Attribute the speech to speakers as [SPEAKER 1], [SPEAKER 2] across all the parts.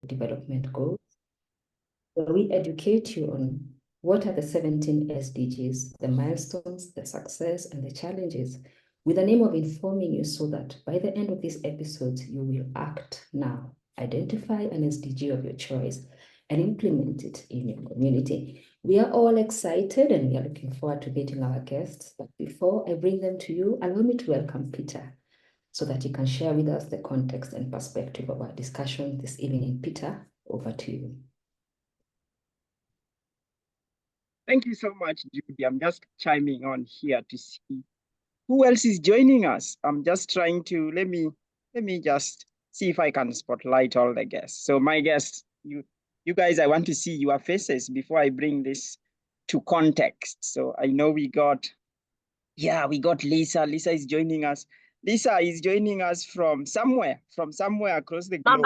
[SPEAKER 1] Development Goals, where we educate you on what are the 17 SDGs, the milestones, the success, and the challenges, with the aim of informing you so that by the end of this episode, you will act now. Identify an SDG of your choice and implement it in your community. We are all excited and we are looking forward to meeting our guests. But before I bring them to you, allow me to welcome Peter so that you can share with us the context and perspective of our discussion this evening. Peter, over to you.
[SPEAKER 2] Thank you so much, Judy. I'm just chiming on here to see who else is joining us. I'm just trying to, let me just see if I can spotlight all the guests. So my guests, you guys, I want to see your faces before I bring this to context. So I know we got Lisa. Lisa is joining us. Lisa is joining us from somewhere across the globe.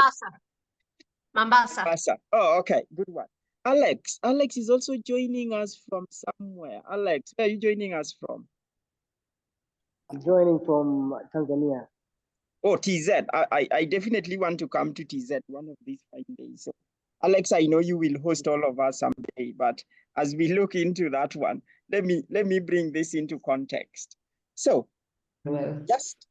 [SPEAKER 2] Mombasa. Oh, okay, good one. Alex is also joining us from somewhere. Alex, where are you joining us from?
[SPEAKER 3] I'm joining from Tanzania.
[SPEAKER 2] Oh, TZ. I definitely want to come to TZ one of these fine days. So, Alex, I know you will host all of us someday, but as we look into that one, let me bring this into context. So, just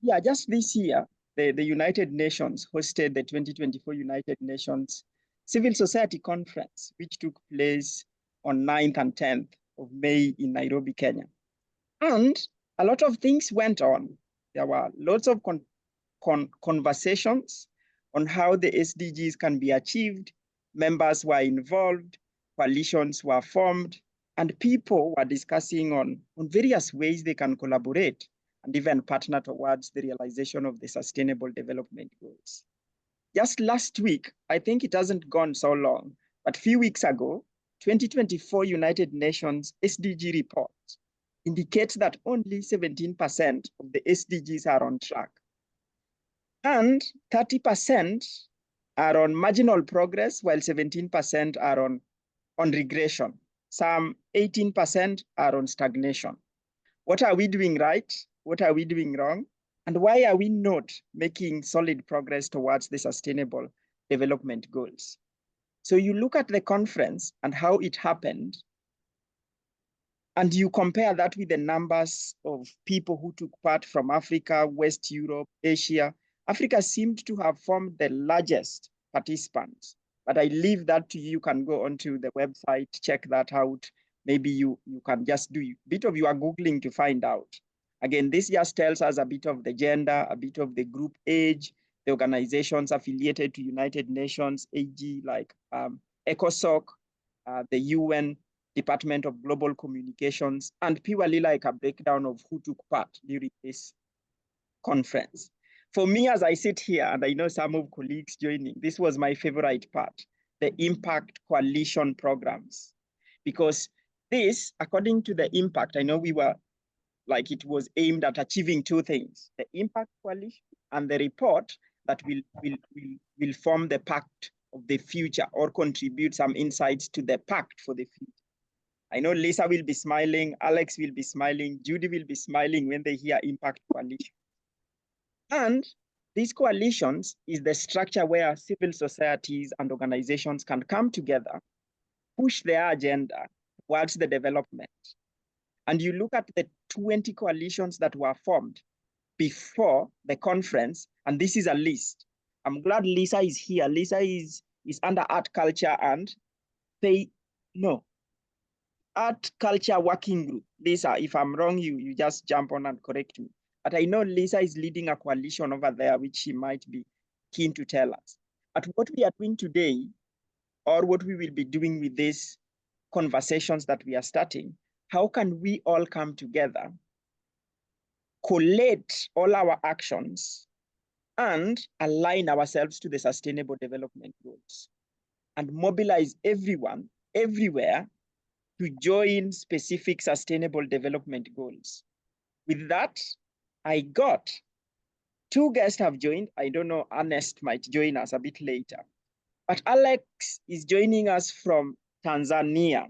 [SPEAKER 2] this year, the United Nations hosted the 2024 United Nations Civil Society Conference, which took place on 9th and 10th of May in Nairobi, Kenya. And a lot of things went on. There were lots of conversations on how the SDGs can be achieved. Members were involved, coalitions were formed, and people were discussing on various ways they can collaborate and even partner towards the realization of the Sustainable Development Goals. Just last week, I think it hasn't gone so long, but a few weeks ago, 2024 United Nations SDG report indicates that only 17% of the SDGs are on track. And 30% are on marginal progress, while 17% are on regression. Some 18% are on stagnation. What are we doing right? What are we doing wrong? And why are we not making solid progress towards the Sustainable Development Goals? So you look at the conference and how it happened, and you compare that with the numbers of people who took part from Africa, West Europe, Asia. Africa seemed to have formed the largest participants, but I leave that to you. You can go onto the website, check that out. Maybe you can just do a bit of your Googling to find out. Again, this just tells us a bit of the gender, a bit of the group age, the organizations affiliated to United Nations, AG, like ECOSOC, the UN, Department of Global Communications, and purely like a breakdown of who took part during this conference. For me, as I sit here, and I know some of colleagues joining, this was my favorite part, the impact coalition programs. Because this, according to the impact, I know we were like it was aimed at achieving two things, the impact coalition and the report that will form the pact of the future or contribute some insights to the pact for the future. I know Lisa will be smiling, Alex will be smiling, Judy will be smiling when they hear impact coalition. And these coalitions is the structure where civil societies and organizations can come together, push their agenda towards the development. And you look at the 20 coalitions that were formed before the conference, and this is a list. I'm glad Lisa is here. Lisa is under art, culture, and art, culture working group. Lisa, if I'm wrong, you just jump on and correct me. But I know Lisa is leading a coalition over there, which she might be keen to tell us. But what we are doing today, or what we will be doing with these conversations that we are starting, how can we all come together, collate all our actions, and align ourselves to the Sustainable Development Goals, and mobilize everyone, everywhere, to join specific Sustainable Development Goals. With that, I got two guests have joined. I don't know, Ernest might join us a bit later. But Alex is joining us from Tanzania.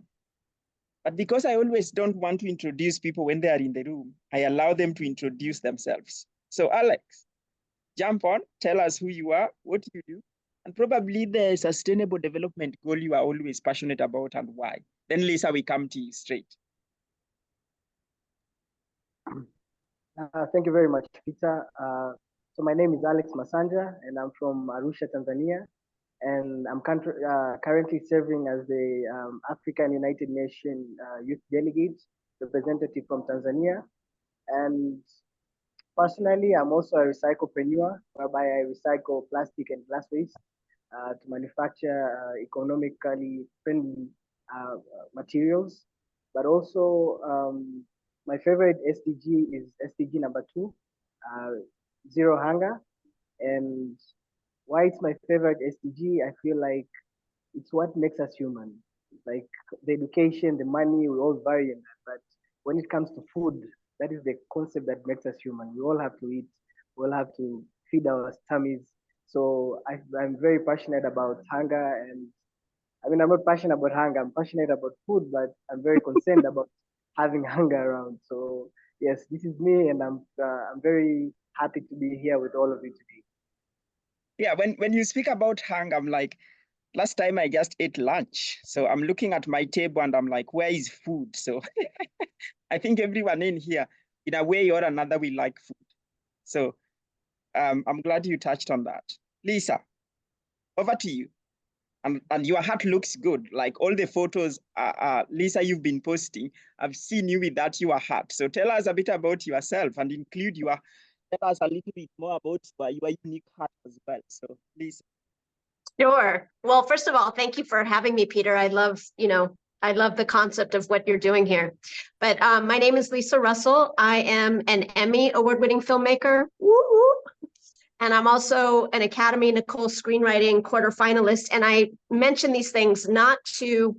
[SPEAKER 2] But because I always don't want to introduce people when they are in the room, I allow them to introduce themselves. So Alex, jump on, tell us who you are, what you do, and probably the sustainable development goal you are always passionate about and why. Then Lisa, we come to you straight.
[SPEAKER 3] Thank you very much, Peter. So my name is Alex Masanja, and I'm from Arusha, Tanzania. And I'm currently serving as the African United Nations Youth Delegate representative from Tanzania. And personally, I'm also a recyclepreneur, whereby I recycle plastic and glass waste to manufacture economically friendly materials. But also, my favorite SDG is SDG number 2, zero hunger. And why it's my favorite SDG, I feel like it's what makes us human. Like the education, the money, we all vary in that. But when it comes to food, that is the concept that makes us human. We all have to eat. We all have to feed our tummies. So I'm very passionate about hunger, and I mean, I'm not passionate about hunger. I'm passionate about food, but I'm very concerned about having hunger around. So yes, this is me, and I'm very happy to be here with all of you today.
[SPEAKER 2] Yeah, when you speak about hunger, I'm like, last time I just ate lunch. So I'm looking at my table and I'm like, where is food? So I think everyone in here, in a way or another, we like food. So I'm glad you touched on that. Lisa, over to you. And your hat looks good. Like all the photos, Lisa, you've been posting, I've seen you with that your hat. So tell us a bit about yourself and tell us a little bit more about your unique hat as well. So Lisa.
[SPEAKER 4] Sure. Well, first of all, thank you for having me, Peter. I love the concept of what you're doing here. But my name is Lisa Russell. I am an Emmy award-winning filmmaker. Woo-woo. And I'm also an Academy Nicole screenwriting quarterfinalist. And I mention these things not to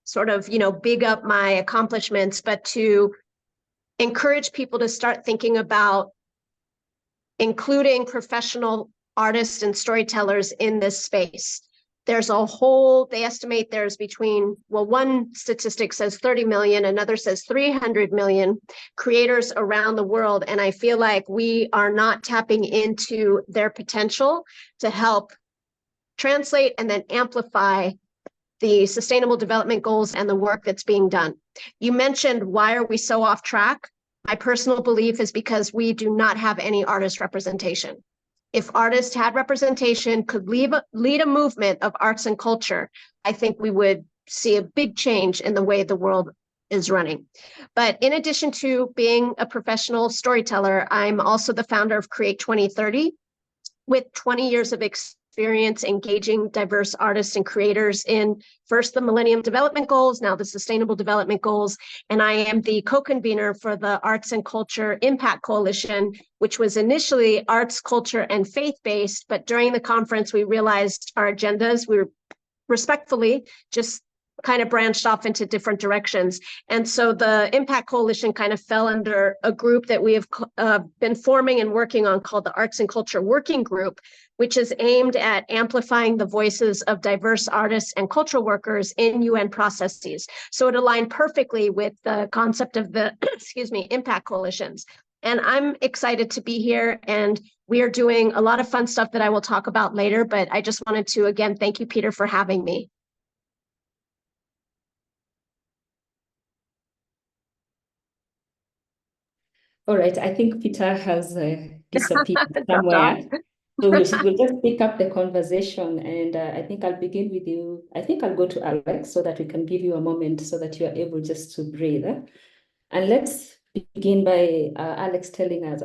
[SPEAKER 4] sort of, big up my accomplishments, but to encourage people to start thinking about including professional artists and storytellers in this space. They estimate there's between, well, one statistic says 30 million, another says 300 million creators around the world. And I feel like we are not tapping into their potential to help translate and then amplify the Sustainable Development Goals and the work that's being done. You mentioned, why are we so off track? My personal belief is because we do not have any artist representation. If artists had representation, could lead a movement of arts and culture, I think we would see a big change in the way the world is running. But in addition to being a professional storyteller, I'm also the founder of Create 2030, with 20 years of experience engaging diverse artists and creators in first the Millennium Development Goals, now the Sustainable Development Goals. And I am the co-convener for the Arts and Culture Impact Coalition, which was initially arts, culture, and faith-based. But during the conference, we realized our agendas, we were respectfully just kind of branched off into different directions. And so the Impact Coalition kind of fell under a group that we have been forming and working on called the Arts and Culture Working Group, which is aimed at amplifying the voices of diverse artists and cultural workers in UN processes. So it aligned perfectly with the concept of the, Impact Coalitions. And I'm excited to be here, and we are doing a lot of fun stuff that I will talk about later, but I just wanted to, again, thank you, Peter, for having me.
[SPEAKER 1] All right, I think Peter has disappeared somewhere. So we'll just pick up the conversation, and I think I'll begin with you. I think I'll go to Alex so that we can give you a moment so that you are able just to breathe. And let's begin by Alex telling us,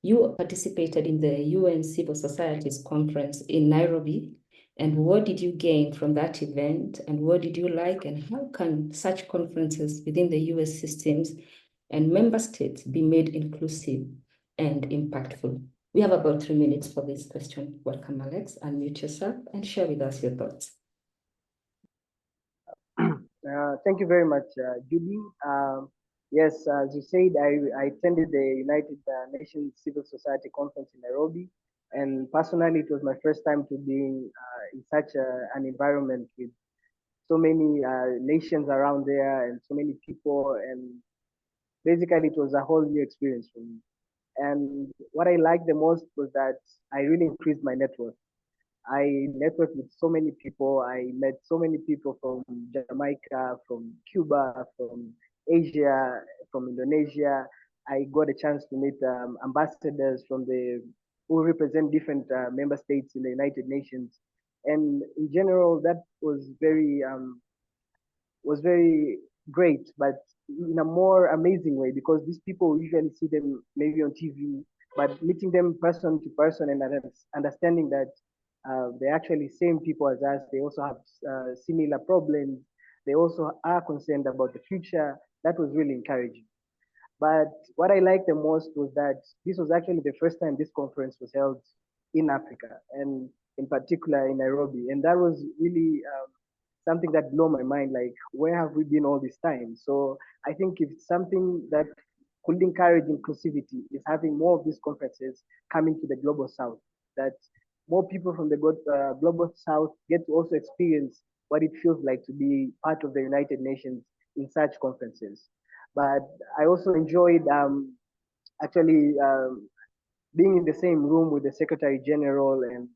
[SPEAKER 1] you participated in the UN Civil Societies Conference in Nairobi, and what did you gain from that event, and what did you like, and how can such conferences within the US systems and member states be made inclusive and impactful? We have about 3 minutes for this question. Welcome, Alex. Unmute yourself and share with us your thoughts.
[SPEAKER 3] Thank you very much, Judy. Yes, as you said, I attended the United Nations Civil Society Conference in Nairobi. And personally, it was my first time to be in such an environment with so many nations around there and so many people. And basically, it was a whole new experience for me. And what I liked the most was that I really increased my network. I networked with so many people. I met so many people from Jamaica, from Cuba, from Asia, from Indonesia. I got a chance to meet ambassadors from the who represent different member states in the United Nations, and in general, that was very great, but in a more amazing way because these people usually see them maybe on TV, but meeting them person to person and understanding that they're actually same people as us. They also have similar problems. They also are concerned about the future. That was really encouraging. But what I liked the most was that this was actually the first time this conference was held in Africa, and in particular in Nairobi. And that was really something that blew my mind. Like, where have we been all this time? So I think if something that could encourage inclusivity is having more of these conferences coming to the global south, that more people from the global south get to also experience what it feels like to be part of the United Nations in such conferences. But I also enjoyed actually being in the same room with the Secretary General, and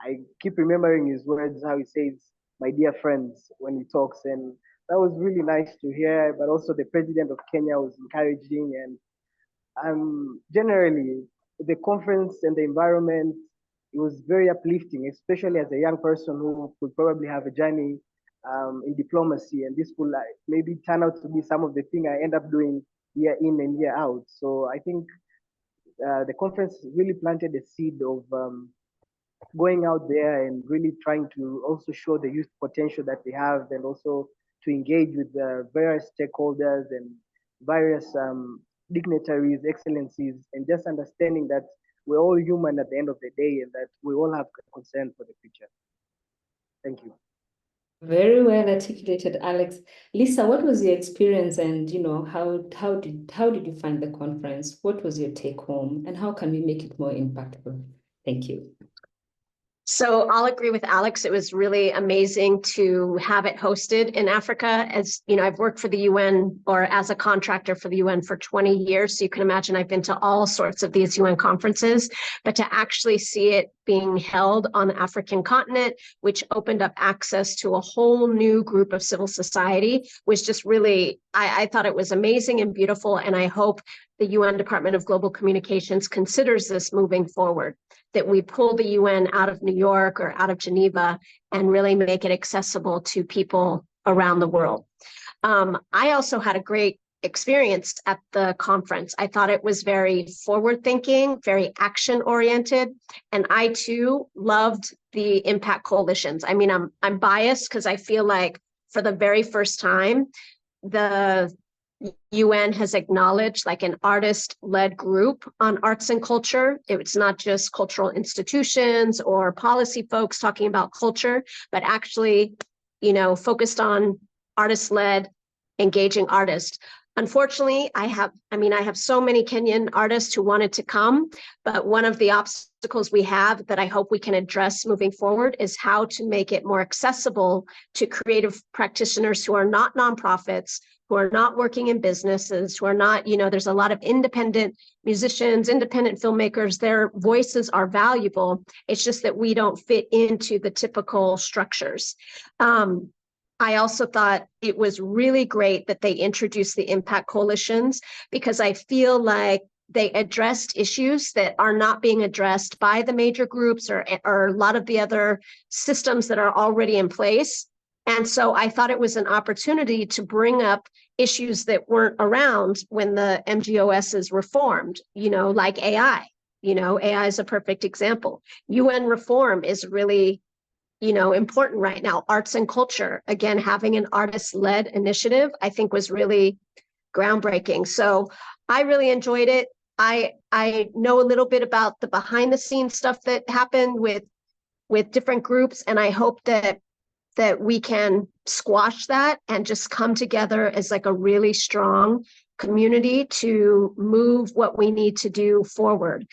[SPEAKER 3] I keep remembering his words, how he says, "My dear friends," when he talks, and that was really nice to hear. But also, the President of Kenya was encouraging, and generally, the conference and the environment, it was very uplifting, especially as a young person who could probably have a journey in diplomacy, and this could maybe turn out to be some of the thing I end up doing year in and year out. So I think the conference really planted a seed of going out there and really trying to also show the youth potential that we have, and also to engage with various stakeholders and various dignitaries, excellencies, and just understanding that we're all human at the end of the day and that we all have concern for the future. Thank you.
[SPEAKER 1] Very well articulated, Alex. Lisa, what was your experience, and how did you find the conference? What was your take home, and how can we make it more impactful? Thank you.
[SPEAKER 4] So I'll agree with Alex. It was really amazing to have it hosted in Africa. As you know, I've worked for the UN or as a contractor for the UN for 20 years. So you can imagine I've been to all sorts of these UN conferences, but to actually see it being held on the African continent, which opened up access to a whole new group of civil society, was just really, I thought it was amazing and beautiful. And I hope the UN Department of Global Communications considers this moving forward, that we pull the UN out of New York or out of Geneva and really make it accessible to people around the world. I also had a great experience at the conference. I thought it was very forward-thinking, very action-oriented, and I too loved the impact coalitions. I mean, I'm biased because I feel like for the very first time, the UN has acknowledged like an artist-led group on arts and culture. It's not just cultural institutions or policy folks talking about culture, but actually, focused on artist-led, engaging artists. Unfortunately, I have so many Kenyan artists who wanted to come, but one of the obstacles we have that I hope we can address moving forward is how to make it more accessible to creative practitioners who are not nonprofits, who are not working in businesses, who are not, there's a lot of independent musicians, independent filmmakers, their voices are valuable. It's just that we don't fit into the typical structures. I also thought it was really great that they introduced the impact coalitions, because I feel like they addressed issues that are not being addressed by the major groups or a lot of the other systems that are already in place. And so I thought it was an opportunity to bring up issues that weren't around when the MGOSs were formed, like AI. AI is a perfect example. UN reform is really important right now. Arts and culture, again, having an artist-led initiative, I think was really groundbreaking. So I really enjoyed it. I know a little bit about the behind the scenes stuff that happened with different groups, and I hope that we can squash that and just come together as like a really strong community to move what we need to do forward.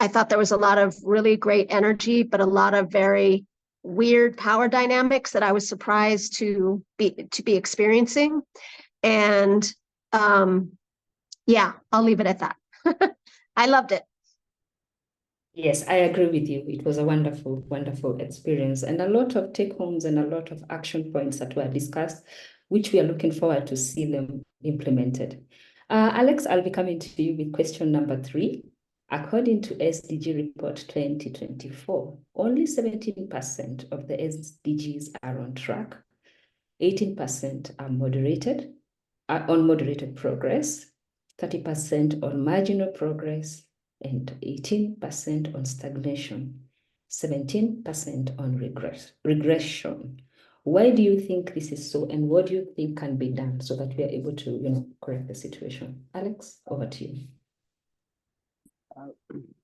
[SPEAKER 4] I thought there was a lot of really great energy, but a lot of very weird power dynamics that I was surprised to be experiencing. And yeah, I'll leave it at that. I loved it.
[SPEAKER 1] Yes, I agree with you. It was a wonderful, wonderful experience and a lot of take homes and a lot of action points that were discussed, which we are looking forward to see them implemented. Alex, I'll be coming to you with question number 3. According to SDG Report 2024, only 17% of the SDGs are on track, 18% are on moderated progress, 30% on marginal progress, and 18% on stagnation, 17% on regression. Why do you think this is so, and what do you think can be done so that we are able to, correct the situation? Alex, over to you.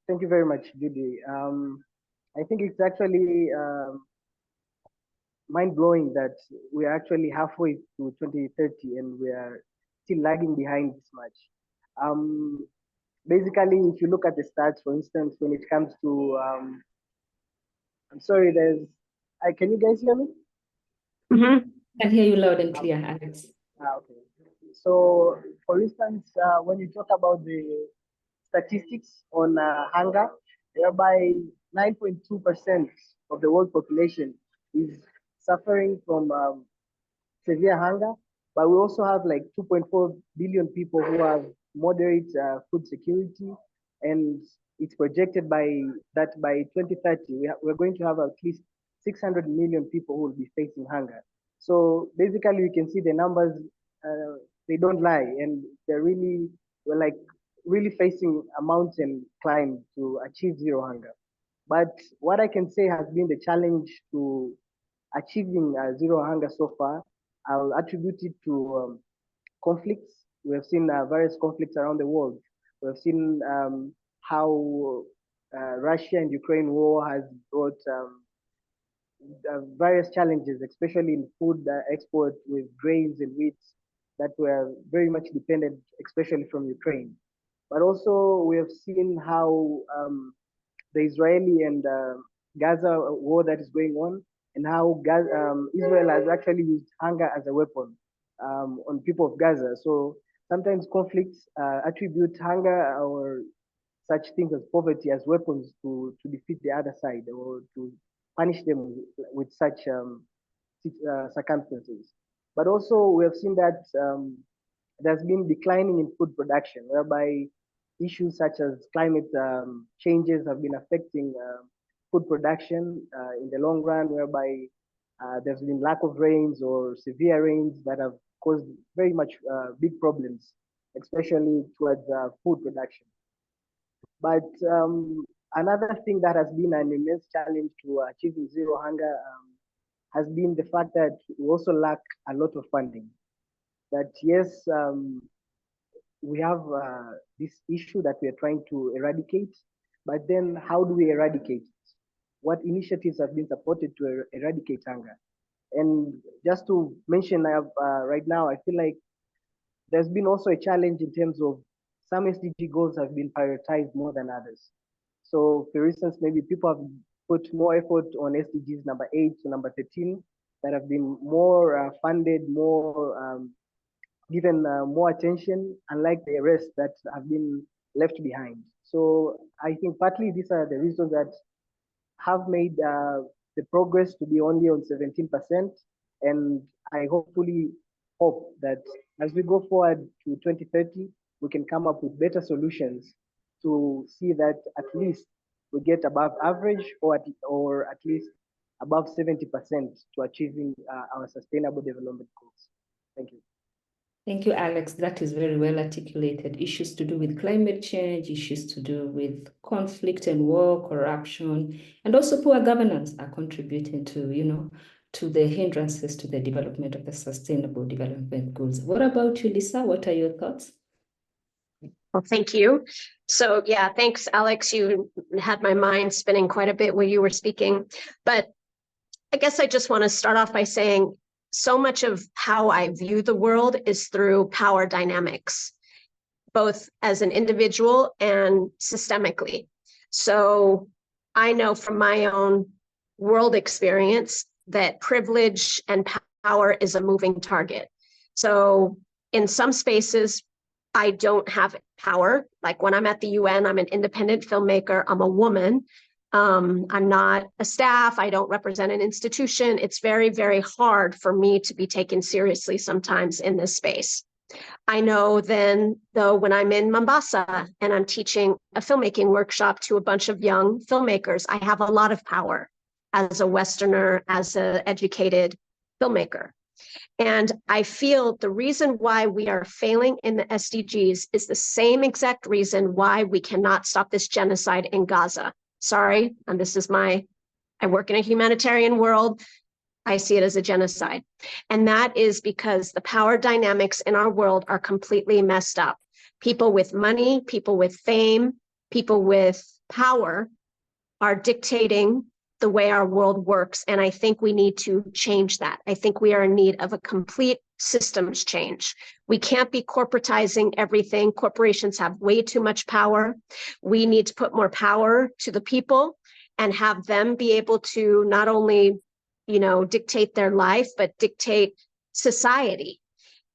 [SPEAKER 3] Thank you very much, Judy. I think it's actually mind-blowing that we're actually halfway to 2030 and we are still lagging behind this much. Basically, if you look at the stats, for instance, when it comes to, I'm sorry, can you guys hear me?
[SPEAKER 4] Mm-hmm.
[SPEAKER 1] I can hear you loud and clear, Alex.
[SPEAKER 3] Okay. So, for instance, when you talk about the statistics on hunger, whereby 9.2% of the world population is suffering from severe hunger, but we also have like 2.4 billion people who have moderate food security, and it's projected that by 2030 we're going to have at least 600 million people who will be facing hunger. So basically, you can see the numbers; they don't lie, and we're like really facing a mountain climb to achieve zero hunger. But what I can say has been the challenge to achieving zero hunger so far, I'll attribute it to conflicts. We have seen various conflicts around the world. We have seen how Russia and Ukraine war has brought various challenges, especially in food export with grains and wheat that were very much dependent, especially from Ukraine. But also we have seen how the Israeli and Gaza war that is going on, and how Israel has actually used hunger as a weapon on people of Gaza. So sometimes conflicts attribute hunger or such things as poverty as weapons to defeat the other side or to punish them with such circumstances. But also we have seen that there's been declining in food production, whereby issues such as climate changes have been affecting food production in the long run, whereby there's been lack of rains or severe rains that have caused very much big problems, especially towards food production. But another thing that has been an immense challenge to achieving zero hunger has been the fact that we also lack a lot of funding. That yes, we have this issue that we are trying to eradicate, but then how do we eradicate it? What initiatives have been supported to eradicate hunger? And just to mention right now, I feel like there's been also a challenge in terms of some SDG goals have been prioritized more than others. So for instance, maybe people have put more effort on SDGs number 8 to number 13 that have been more funded, more given more attention, unlike the rest that have been left behind. So I think partly these are the reasons that have made the progress to be only on 17%. And I hopefully hope that as we go forward to 2030, we can come up with better solutions to see that at least we get above average or at least above 70% to achieving our sustainable development goals. Thank you.
[SPEAKER 1] Thank you, Alex. That is very well articulated. Issues to do with climate change, issues to do with conflict and war, corruption, and also poor governance are contributing to, to the hindrances to the development of the sustainable development goals. What about you, Lisa? What are your thoughts?
[SPEAKER 4] Well, thank you. So yeah, thanks, Alex. You had my mind spinning quite a bit when you were speaking. But I guess I just want to start off by saying so much of how I view the world is through power dynamics, both as an individual and systemically. So I know from my own world experience that privilege and power is a moving target. So in some spaces, I don't have power. Like when I'm at the UN, I'm an independent filmmaker, I'm a woman. I'm not a staff, I don't represent an institution. It's very, very hard for me to be taken seriously sometimes in this space. I know then, though, when I'm in Mombasa and I'm teaching a filmmaking workshop to a bunch of young filmmakers, I have a lot of power as a Westerner, as an educated filmmaker. And I feel the reason why we are failing in the SDGs is the same exact reason why we cannot stop this genocide in Gaza. Sorry, and this is I work in a humanitarian world. I see it as a genocide. And that is because the power dynamics in our world are completely messed up. People with money, people with fame, people with power are dictating the way our world works. And I think we need to change that. I think we are in need of a complete systems change. We can't be corporatizing everything. Corporations have way too much power. We need to put more power to the people and have them be able to not only, dictate their life, but dictate society.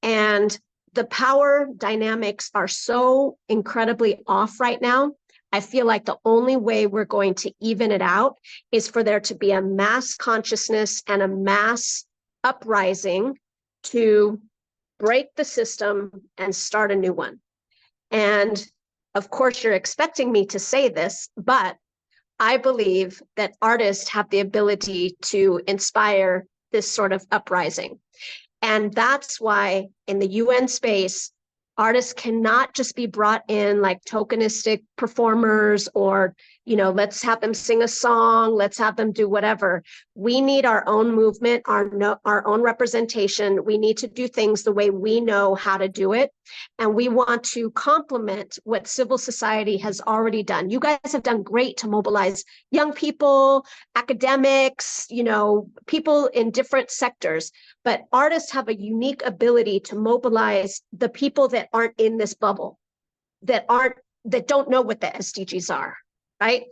[SPEAKER 4] And the power dynamics are so incredibly off right now. I feel like the only way we're going to even it out is for there to be a mass consciousness and a mass uprising to break the system and start a new one. And of course, you're expecting me to say this, but I believe that artists have the ability to inspire this sort of uprising. And that's why in the UN space, artists cannot just be brought in like tokenistic performers or, let's have them sing a song, let's have them do whatever. We need our own movement, our own representation. We need to do things the way we know how to do it. And we want to complement what civil society has already done. You guys have done great to mobilize young people, academics, people in different sectors. But artists have a unique ability to mobilize the people that aren't in this bubble, that don't know what the SDGs are, right?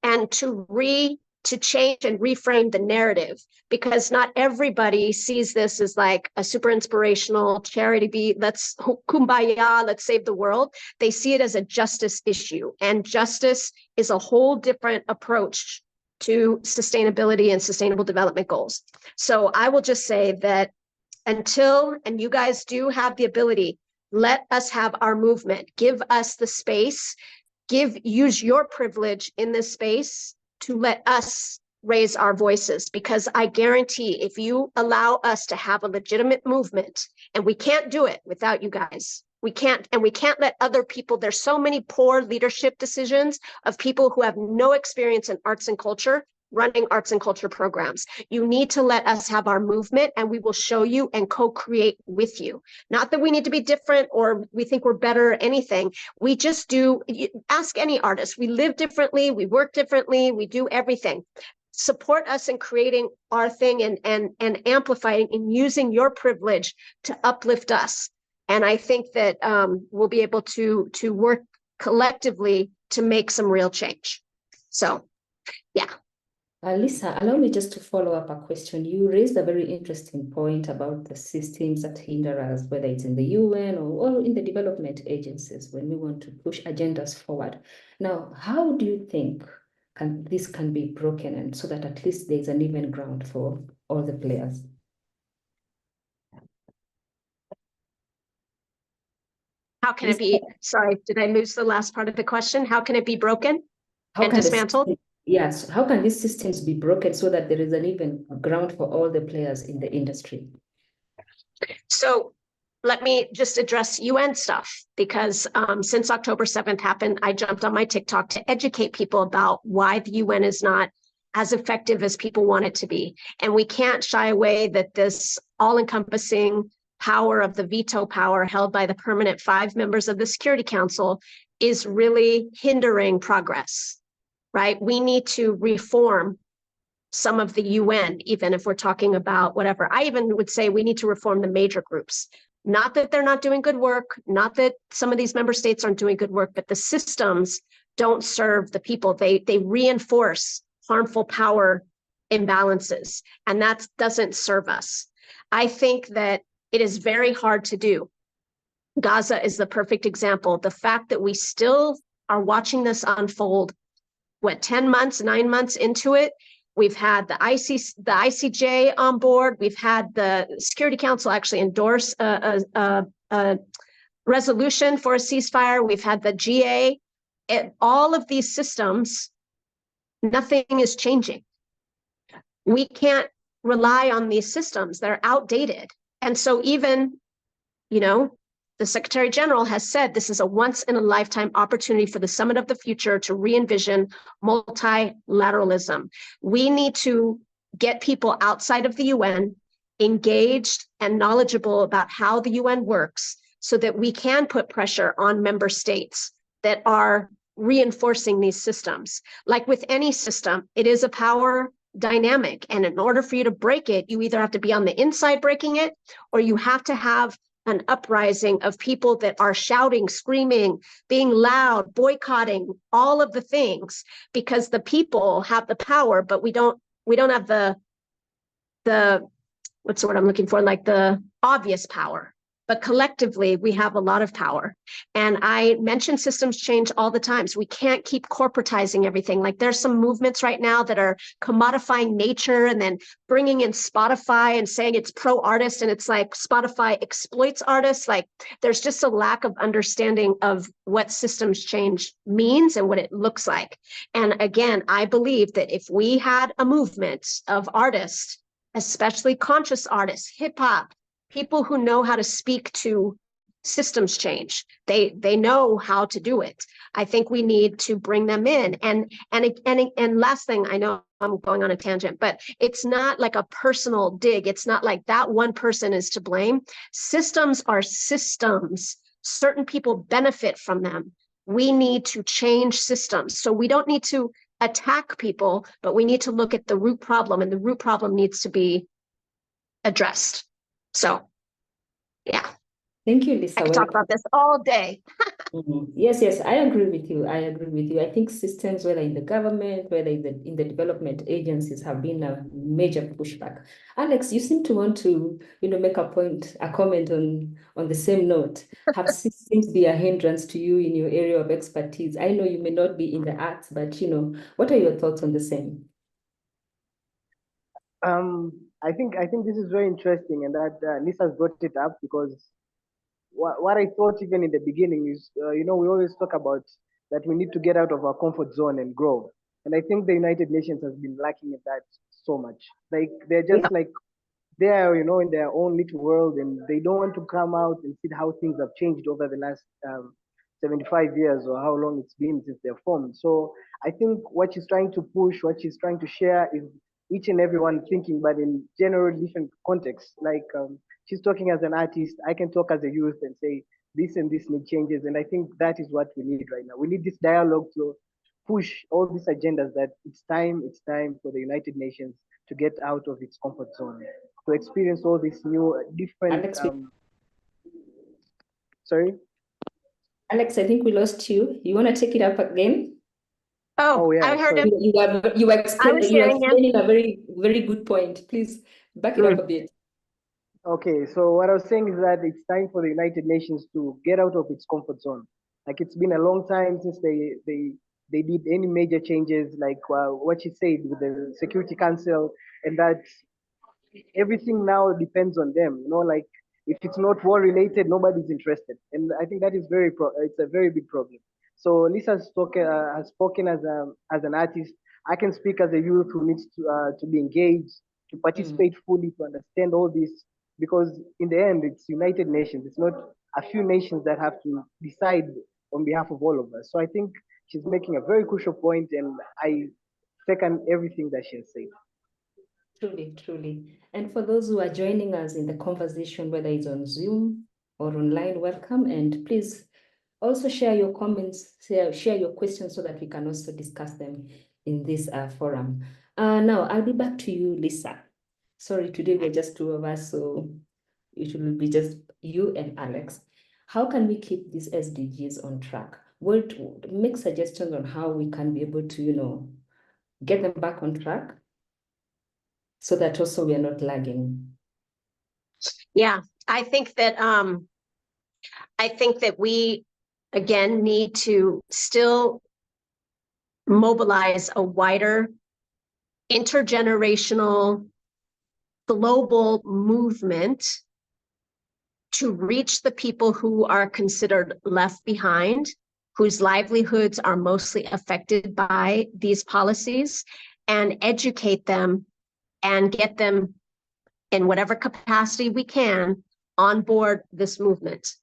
[SPEAKER 4] And to change and reframe the narrative, because not everybody sees this as like a super inspirational charity let's kumbaya, let's save the world. They see it as a justice issue, and justice is a whole different approach to sustainability and sustainable development goals. So I will just say that and you guys do have the ability, let us have our movement, give us the space, use your privilege in this space to let us raise our voices, because I guarantee if you allow us to have a legitimate movement, and we can't do it without you guys. We can't let other people, there's so many poor leadership decisions of people who have no experience in arts and culture running arts and culture programs. You need to let us have our movement, and we will show you and co-create with you. Not that we need to be different or we think we're better or anything. We just do, ask any artist. We live differently, we work differently, we do everything. Support us in creating our thing and amplifying and using your privilege to uplift us. And I think that we'll be able to work collectively to make some real change. So, yeah.
[SPEAKER 1] Lisa, allow me just to follow up a question. You raised a very interesting point about the systems that hinder us, whether it's in the UN or in the development agencies when we want to push agendas forward. Now, how do you think this can be broken, and so that at least there's an even ground for all the players?
[SPEAKER 4] How can it be? Sorry, did I lose the last part of the question? How can it be broken and dismantled?
[SPEAKER 1] Yes. How can these systems be broken so that there is an even ground for all the players in the industry?
[SPEAKER 4] So let me just address UN stuff, because since October 7th happened, I jumped on my TikTok to educate people about why the UN is not as effective as people want it to be. And we can't shy away that this all-encompassing power of the veto power held by the permanent 5 members of the Security Council is really hindering progress. Right? We need to reform some of the UN, even if we're talking about whatever. I even would say we need to reform the major groups. Not that they're not doing good work, not that some of these member states aren't doing good work, but the systems don't serve the people. They reinforce harmful power imbalances, and that doesn't serve us. I think that it is very hard to do. Gaza is the perfect example. The fact that we still are watching this unfold, what, 10 months, 9 months into it, we've had the ICJ on board. We've had the Security Council actually endorse a resolution for a ceasefire. We've had the GA. All of these systems, nothing is changing. We can't rely on these systems. They're outdated. And so even, you know, the Secretary General has said this is a once-in-a-lifetime opportunity for the Summit of the Future to re-envision multilateralism. We need to get people outside of the UN engaged and knowledgeable about how the UN works so that we can put pressure on member states that are reinforcing these systems. Like with any system, it is a power dynamic. And in order for you to break it, you either have to be on the inside breaking it, or you have to have an uprising of people that are shouting, screaming, being loud, boycotting, all of the things, because the people have the power, but we don't have the what's the word I'm looking for, like the obvious power. But collectively, we have a lot of power. And I mention systems change all the time. So we can't keep corporatizing everything. Like there's some movements right now that are commodifying nature and then bringing in Spotify and saying it's pro-artist, and it's like Spotify exploits artists. Like there's just a lack of understanding of what systems change means and what it looks like. And again, I believe that if we had a movement of artists, especially conscious artists, hip hop, people who know how to speak to systems change, they know how to do it. I think we need to bring them in. And last thing, I know I'm going on a tangent, but it's not like a personal dig. It's not like that one person is to blame. Systems are systems. Certain people benefit from them. We need to change systems. So we don't need to attack people, but we need to look at the root problem, and the root problem needs to be addressed. So, yeah.
[SPEAKER 1] Thank you, Lisa.
[SPEAKER 4] I could talk about this all day.
[SPEAKER 1] Yes, I agree with you. I think systems, whether in the government, whether in the development agencies, have been a major pushback. Alex, you seem to want to, make a comment on the same note. Have systems be a hindrance to you in your area of expertise? I know you may not be in the arts, but what are your thoughts on the same?
[SPEAKER 3] I think this is very interesting, and that Lisa's brought it up, because what I thought even in the beginning is, we always talk about that we need to get out of our comfort zone and grow. And I think the United Nations has been lacking in that so much. Like they're just like there, in their own little world, and they don't want to come out and see how things have changed over the last 75 years, or how long it's been since they're formed. So I think what she's trying to push, what she's trying to share, is each and everyone thinking, but in general different contexts. Like she's talking as an artist, I can talk as a youth and say this and this need changes. And I think that is what we need right now. We need this dialogue to push all these agendas, that it's time for the United Nations to get out of its comfort zone, to experience all these new, different.
[SPEAKER 1] Alex,
[SPEAKER 3] sorry?
[SPEAKER 1] Alex, I think we lost you. You want to take it up again?
[SPEAKER 4] Oh yeah, I heard him.
[SPEAKER 1] You were explaining a very, very good point. Please back it up a bit.
[SPEAKER 3] Okay, so what I was saying is that it's time for the United Nations to get out of its comfort zone. Like it's been a long time since they did any major changes, like what she said with the Security Council, and that everything now depends on them. Like if it's not war related, nobody's interested, and I think that is it's a very big problem. So Lisa has spoken as an artist. I can speak as a youth who needs to be engaged, to participate fully, to understand all this, because in the end, it's United Nations. It's not a few nations that have to decide on behalf of all of us. So I think she's making a very crucial point, and I second everything that she has said.
[SPEAKER 1] Truly, truly. And for those who are joining us in the conversation, whether it's on Zoom or online, welcome. And please also share your comments, share your questions, so that we can also discuss them in this forum. Now, I'll be back to you, Lisa. Sorry, today we're just two of us, so it will be just you and Alex. How can we keep these SDGs on track? Make suggestions on how we can be able to, get them back on track, so that also we are not lagging.
[SPEAKER 4] Yeah, I think that I think that we, again, need to still mobilize a wider intergenerational global movement to reach the people who are considered left behind, whose livelihoods are mostly affected by these policies, and educate them and get them in whatever capacity we can on board this movement.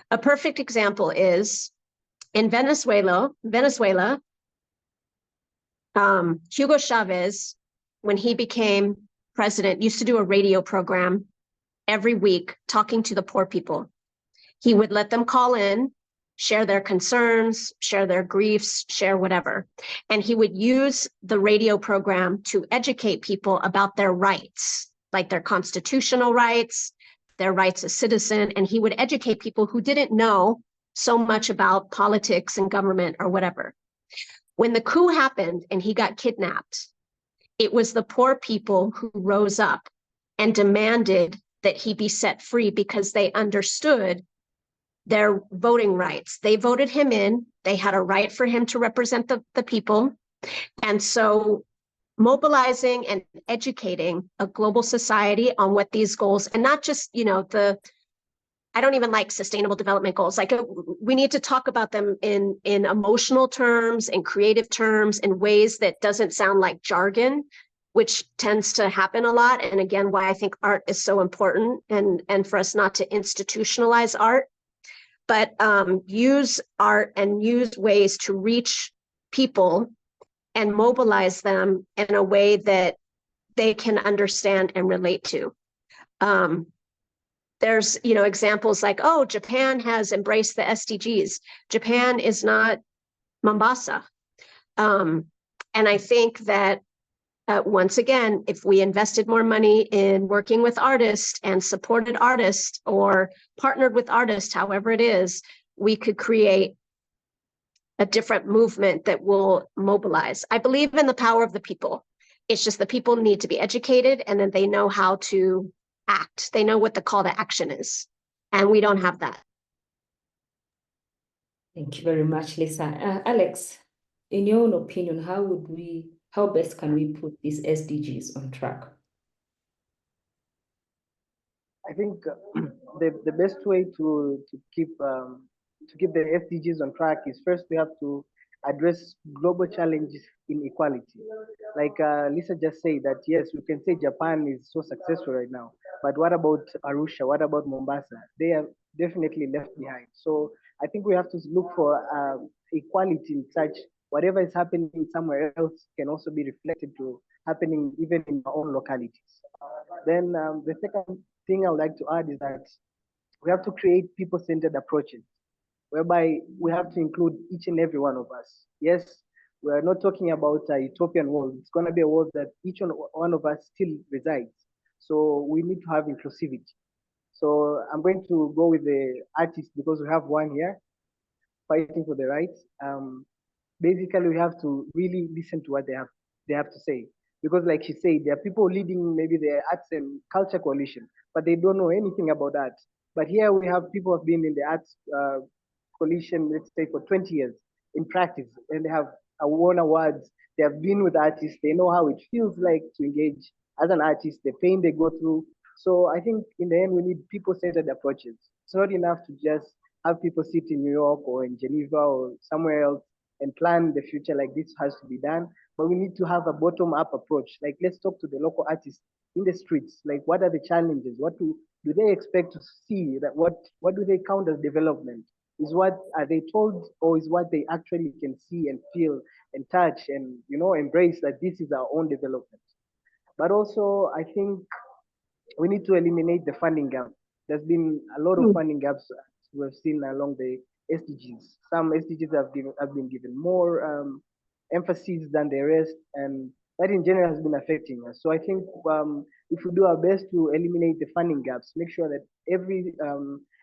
[SPEAKER 4] A perfect example is in Venezuela, Hugo Chavez, when he became president, used to do a radio program every week talking to the poor people. He would let them call in, share their concerns, share their griefs, share whatever. And he would use the radio program to educate people about their rights, like their constitutional rights, their rights as citizen. And he would educate people who didn't know so much about politics and government or whatever. When the coup happened and he got kidnapped, it was the poor people who rose up and demanded that he be set free because they understood their voting rights. They voted him in. They had a right for him to represent the people. And so mobilizing and educating a global society on what these goals, and not just, I don't even like sustainable development goals. Like we need to talk about them in emotional terms and creative terms in ways that doesn't sound like jargon, which tends to happen a lot. And again, why I think art is so important and for us not to institutionalize art, but use art and use ways to reach people and mobilize them in a way that they can understand and relate to. There's, examples like, oh, Japan has embraced the SDGs. Japan is not Mombasa. And I think that once again, if we invested more money in working with artists and supported artists or partnered with artists, however it is, we could create a different movement that will mobilize. I believe in the power of the people. It's just the people need to be educated and then they know how to act. They know what the call to action is. And we don't have that.
[SPEAKER 1] Thank you very much, Lisa. Alex, in your own opinion, how best can we put these SDGs on track?
[SPEAKER 3] I think the best way to keep the SDGs on track is first we have to address global challenges in equality. Like Lisa just said that, yes, we can say Japan is so successful right now, but what about Arusha? What about Mombasa? They are definitely left behind. So I think we have to look for equality in such whatever is happening somewhere else can also be reflected to happening even in our own localities. Then the second thing I would like to add is that we have to create people-centered approaches, whereby we have to include each and every one of us. Yes, we are not talking about a utopian world. It's going to be a world that each one of us still resides. So we need to have inclusivity. So I'm going to go with the artists because we have one here fighting for the rights. Basically, we have to really listen to what they have to say. Because like she said, there are people leading maybe the Arts and Culture Coalition, but they don't know anything about art. But here we have people who have been in the Arts Coalition, let's say for 20 years in practice, and they have won awards. They have been with artists. They know how it feels like to engage as an artist, the pain they go through. So I think in the end, we need people-centered approaches. It's not enough to just have people sit in New York or in Geneva or somewhere else and plan the future like this has to be done. But we need to have a bottom-up approach. Like, let's talk to the local artists in the streets. Like, what are the challenges? What do they expect to see? That what do they count as development? Is what are they told, or is what they actually can see and feel and touch and embrace that this is our own development? But also, I think we need to eliminate the funding gap. There's been a lot of funding gaps we've seen along the SDGs. Some SDGs have been given more emphasis than the rest, and that in general has been affecting us. So I think if we do our best to eliminate the funding gaps, make sure that every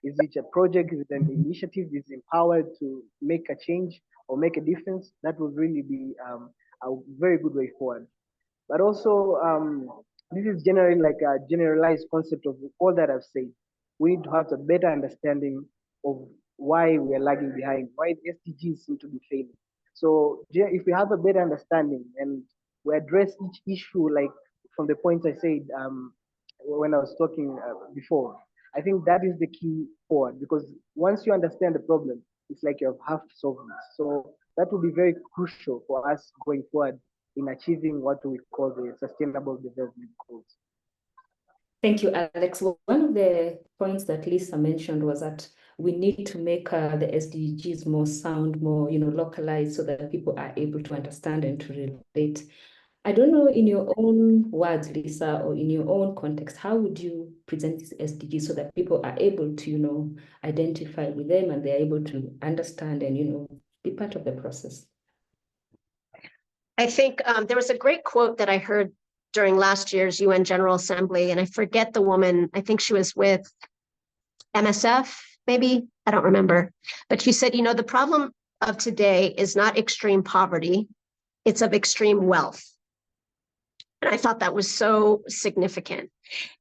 [SPEAKER 3] is each a project, is an initiative, is empowered to make a change or make a difference, that would really be a very good way forward. But also, this is generally like a generalized concept of all that I've said. We need to have a better understanding of why we are lagging behind, why the SDGs seem to be failing. So if we have a better understanding and we address each issue, like from the points I said when I was talking before, I think that is the key forward, because once you understand the problem, it's like you have half solved it. So that will be very crucial for us going forward in achieving what we call the Sustainable Development Goals.
[SPEAKER 1] Thank you, Alex. Well, one of the points that Lisa mentioned was that we need to make the SDGs more sound, more localized, so that people are able to understand and to relate. I don't know, in your own words, Lisa, or in your own context, how would you present these SDGs so that people are able to, identify with them and they're able to understand and, be part of the process?
[SPEAKER 4] I think there was a great quote that I heard during last year's UN General Assembly, and I forget the woman, I think she was with MSF, maybe, I don't remember. But she said, the problem of today is not extreme poverty, it's of extreme wealth. And I thought that was so significant.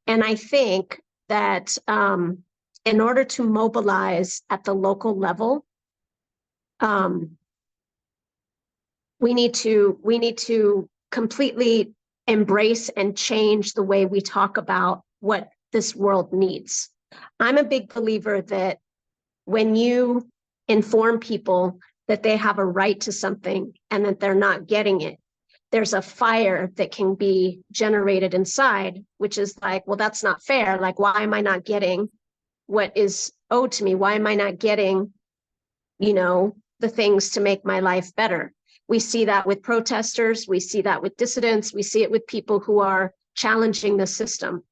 [SPEAKER 4] And I think that in order to mobilize at the local level, we need to completely embrace and change the way we talk about what this world needs. I'm a big believer that when you inform people that they have a right to something and that they're not getting it, there's a fire that can be generated inside, which is like, well, that's not fair. Like, why am I not getting what is owed to me? Why am I not getting, the things to make my life better? We see that with protesters. We see that with dissidents. We see it with people who are challenging the system.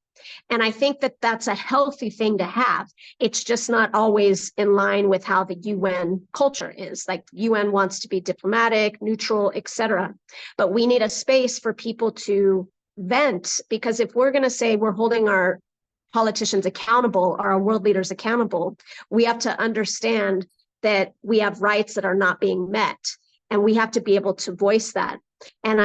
[SPEAKER 4] And I think that that's a healthy thing to have. It's just not always in line with how the UN culture is. Like, UN wants to be diplomatic, neutral, etc. But we need a space for people to vent, because if we're going to say we're holding our politicians accountable, or our world leaders accountable, we have to understand that we have rights that are not being met. And we have to be able to voice that. And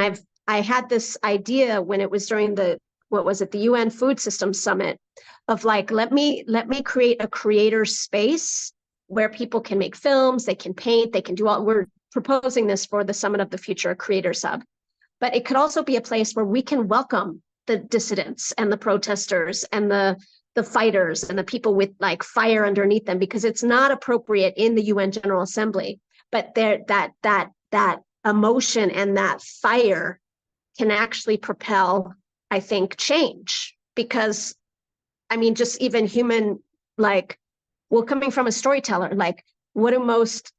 [SPEAKER 4] I had this idea when it was during the UN Food Systems Summit, of like, let me create a creator space where people can make films, they can paint, they can do all. We're proposing this for the Summit of the Future Creators Hub. But it could also be a place where we can welcome the dissidents and the protesters and the fighters and the people with like fire underneath them, because it's not appropriate in the UN General Assembly. But that emotion and that fire can actually propel, I think, change. Because, I mean, just even human, like, well, coming from a storyteller, like, what do most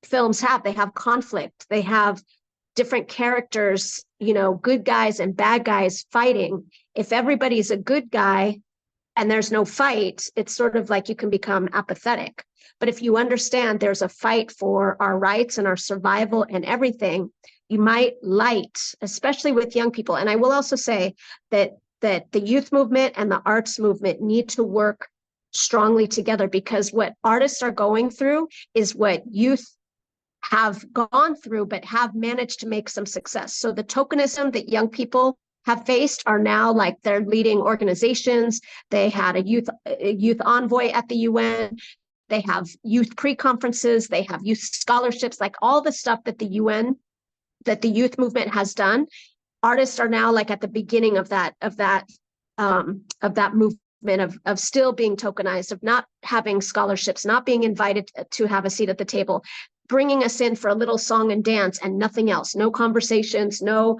[SPEAKER 4] films have? They have conflict. They have different characters, good guys and bad guys fighting. If everybody's a good guy and there's no fight, it's sort of like you can become apathetic. But if you understand there's a fight for our rights and our survival and everything, you might light, especially with young people. And I will also say that the youth movement and the arts movement need to work strongly together, because what artists are going through is what youth have gone through, but have managed to make some success. So the tokenism that young people have faced are now like they're leading organizations. They had a youth envoy at the UN. They have youth pre-conferences. They have youth scholarships, like all the stuff that the UN, that the youth movement has done. Artists are now like at the beginning of that movement of still being tokenized, of not having scholarships, not being invited to have a seat at the table, bringing us in for a little song and dance and nothing else, no conversations, no,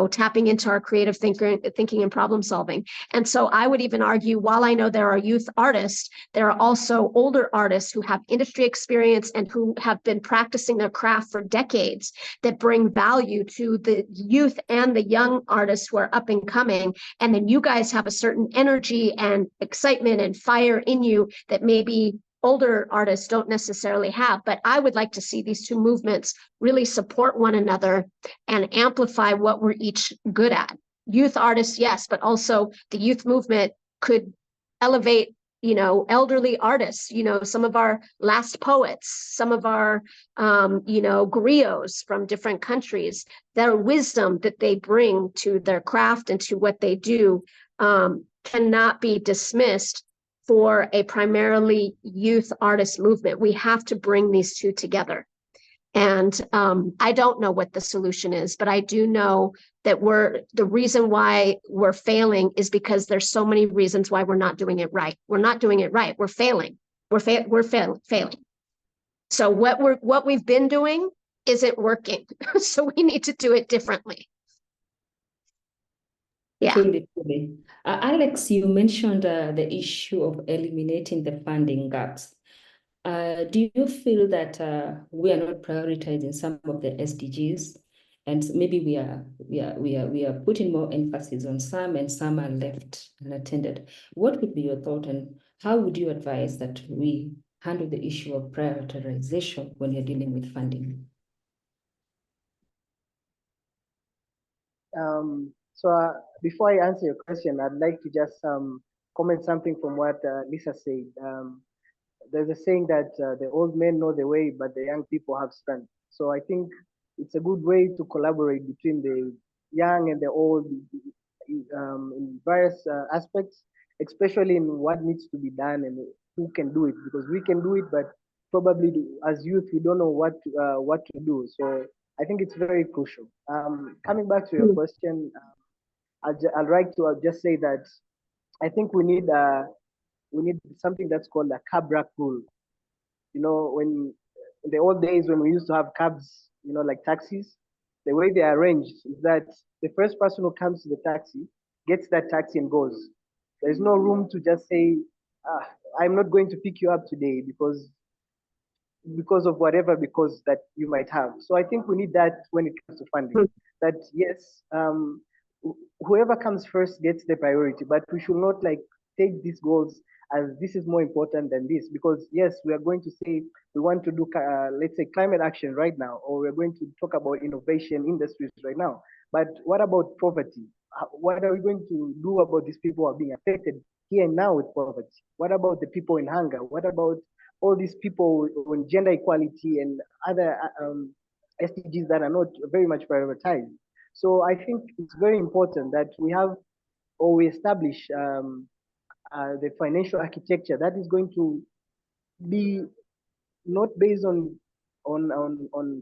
[SPEAKER 4] tapping into our creative thinking and problem solving. And so I would even argue, while I know there are youth artists, there are also older artists who have industry experience and who have been practicing their craft for decades, that bring value to the youth and the young artists who are up and coming. And then you guys have a certain energy and excitement and fire in you that maybe older artists don't necessarily have. But I would like to see these two movements really support one another and amplify what we're each good at. Youth artists, yes, but also the youth movement could elevate, elderly artists, some of our last poets, some of our, griots from different countries, their wisdom that they bring to their craft and to what they do cannot be dismissed for a primarily youth artist movement. We have to bring these two together. And I don't know what the solution is, but I do know that the reason why we're failing is because there's so many reasons why we're not doing it right. We're not doing it right. We're failing. We're failing. So what we've been doing isn't working. So we need to do it differently. Yeah.
[SPEAKER 1] Truly. Alex, you mentioned the issue of eliminating the funding gaps. Do you feel that we are not prioritizing some of the SDGs, and maybe we are putting more emphasis on some, and some are left unattended? What would be your thought, and how would you advise that we handle the issue of prioritization when you're dealing with funding?
[SPEAKER 3] Before I answer your question, I'd like to just comment something from what Lisa said. There's a saying that the old men know the way, but the young people have strength. So I think it's a good way to collaborate between the young and the old in various aspects, especially in what needs to be done and who can do it. Because we can do it, but probably as youth we don't know what to do. So I think it's very crucial. Coming back to your question, I'd like to just say that I think we need something that's called a cab rack rule. You know, when in the old days when we used to have cabs, you know, like taxis, the way they are arranged is that the first person who comes to the taxi gets that taxi and goes. There's no room to just say, I'm not going to pick you up today because of whatever because that you might have. So I think we need that when it comes to funding. That yes, whoever comes first gets the priority, but we should not like take these goals as this is more important than this, because yes, we are going to say we want to do let's say climate action right now, or we're going to talk about innovation industries right now, but what about poverty? What are we going to do about these people who are being affected here and now with poverty? What about the people in hunger? What about all these people on gender equality and other SDGs that are not very much prioritized? So I think it's very important that we have, or we establish the financial architecture that is going to be not based on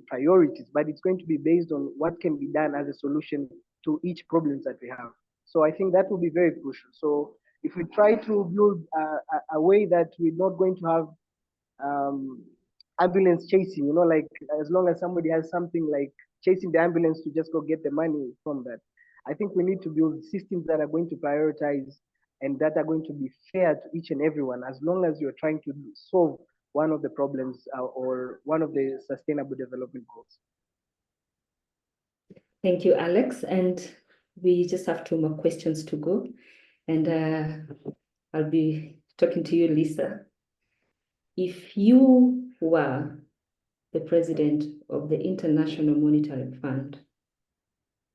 [SPEAKER 3] priorities, but it's going to be based on what can be done as a solution to each problem that we have. So I think that will be very crucial. So if we try to build a way that we're not going to have ambulance chasing, you know, like as long as somebody has something like chasing the ambulance to just go get the money from that. I think we need to build systems that are going to prioritize and that are going to be fair to each and everyone, as long as you're trying to solve one of the problems or one of the sustainable development goals.
[SPEAKER 1] Thank you, Alex. And we just have 2 more questions to go. And I'll be talking to you, Lisa. If you were the president of the International Monetary Fund,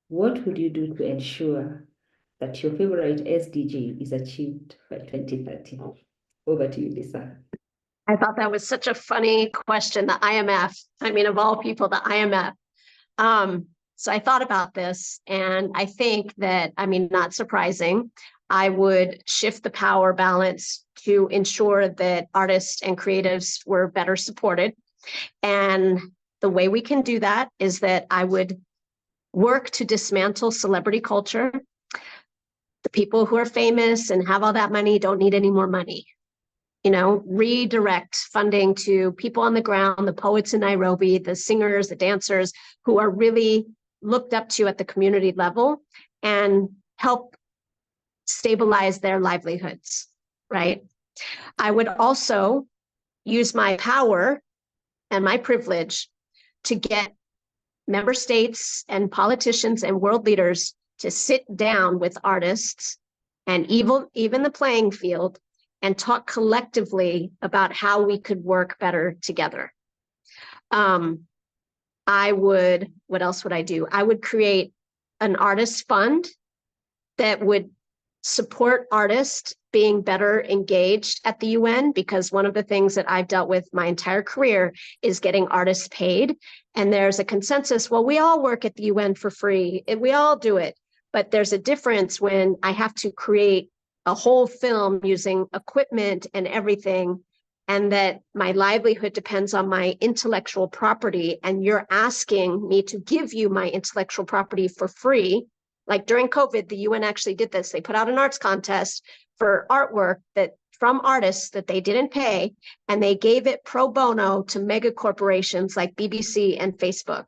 [SPEAKER 1] what would you do to ensure that your favorite SDG is achieved by 2030? Over to you, Lisa.
[SPEAKER 4] I thought that was such a funny question, the IMF. I mean, of all people, the IMF. So I thought about this, and I think that, I mean, not surprising, I would shift the power balance to ensure that artists and creatives were better supported. And the way we can do that is that I would work to dismantle celebrity culture. The people who are famous and have all that money don't need any more money. You know, redirect funding to people on the ground, the poets in Nairobi, the singers, the dancers who are really looked up to at the community level, and help stabilize their livelihoods, right? I would also use my power and my privilege to get member states and politicians and world leaders to sit down with artists and even the playing field and talk collectively about how we could work better together. What else would I do? I would create an artist fund that would support artists being better engaged at the UN, because one of the things that I've dealt with my entire career is getting artists paid. And there's a consensus, well, we all work at the UN for free, and we all do it. But there's a difference when I have to create a whole film using equipment and everything, and that my livelihood depends on my intellectual property, and you're asking me to give you my intellectual property for free. Like during COVID, the UN actually did this. They put out an arts contest for artwork that from artists that they didn't pay, and they gave it pro bono to mega corporations like BBC and Facebook.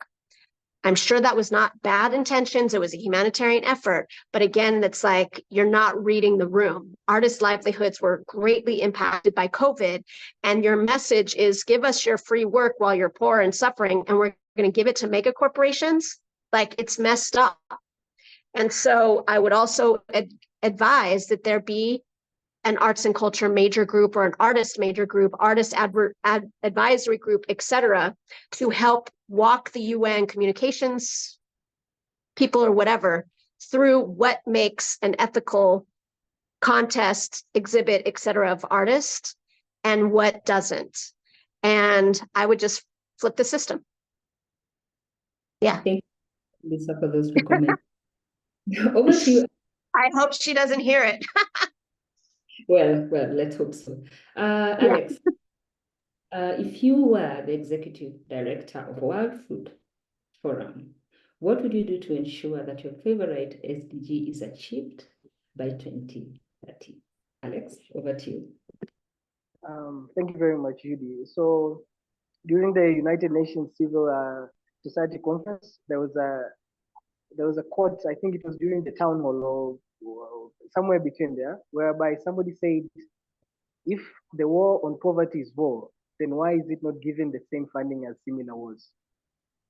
[SPEAKER 4] I'm sure that was not bad intentions. It was a humanitarian effort. But again, it's like you're not reading the room. Artists' livelihoods were greatly impacted by COVID. And your message is give us your free work while you're poor and suffering, and we're going to give it to mega corporations. Like, it's messed up. And so I would also advise that there be an arts and culture major group or an artist major group, artist advisory group, etc., to help walk the UN communications people or whatever through what makes an ethical contest, exhibit, etc. of artists and what doesn't. And I would just flip the system. Yeah.
[SPEAKER 1] Thank you, Lisa, for those recommendations. Over to you.
[SPEAKER 4] I hope she doesn't hear it.
[SPEAKER 1] Well, let's hope so. Alex, if you were the executive director of World Food Forum, what would you do to ensure that your favorite SDG is achieved by 2030? Alex, over to you.
[SPEAKER 3] Thank you very much, Judy. So during the United Nations Civil Society Conference, there was a quote, I think it was during the town hall or somewhere between there, whereby somebody said, if the war on poverty is war, then why is it not given the same funding as similar wars?